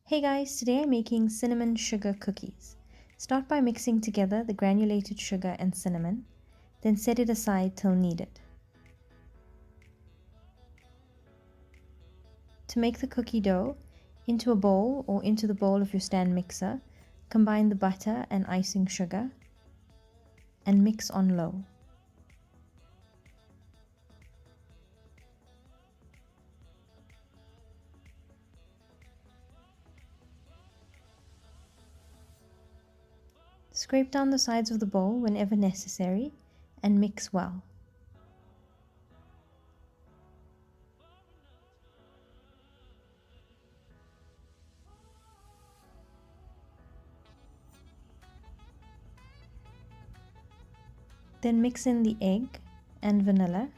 Hey guys, today I'm making cinnamon sugar cookies. Start by mixing together the granulated sugar and cinnamon, then set it aside till needed. To make the cookie dough, into a bowl or into the bowl of your stand mixer, combine the butter and icing sugar and mix on low. Scrape down the sides of the bowl whenever necessary and mix well. Then mix in the egg and vanilla.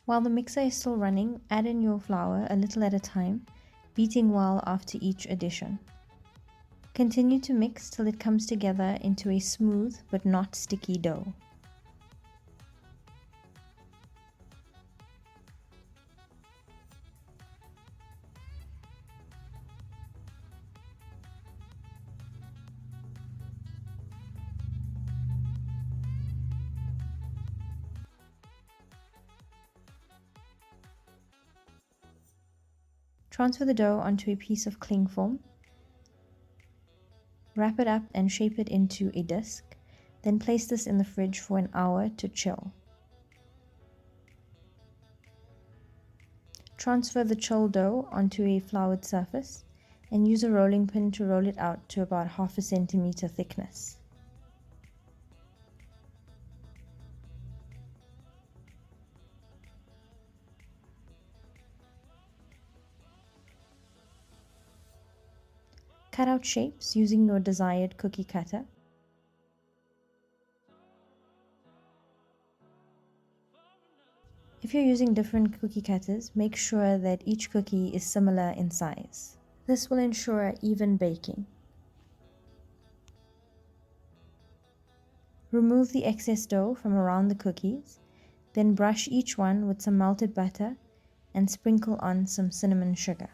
While the mixer is still running, add in your flour a little at a time, beating well after each addition. Continue to mix till it comes together into a smooth but not sticky dough. Transfer the dough onto a piece of cling film. Wrap it up and shape it into a disc. Then place this in the fridge for an hour to chill. Transfer the chilled dough onto a floured surface and use a rolling pin to roll it out to about 1/2 centimeter thickness. Cut out shapes using your desired cookie cutter. If you're using different cookie cutters, make sure that each cookie is similar in size. This will ensure even baking. Remove the excess dough from around the cookies, then brush each one with some melted butter and sprinkle on some cinnamon sugar.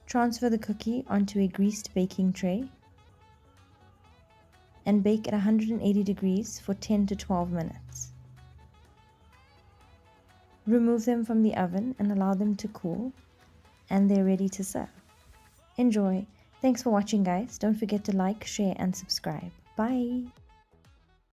Transfer the cookie onto a greased baking tray and bake at 180 degrees for 10 to 12 minutes. Remove them from the oven and allow them to cool, and they're ready to serve. Enjoy! Thanks for watching guys. Don't forget to like, share and subscribe. Bye!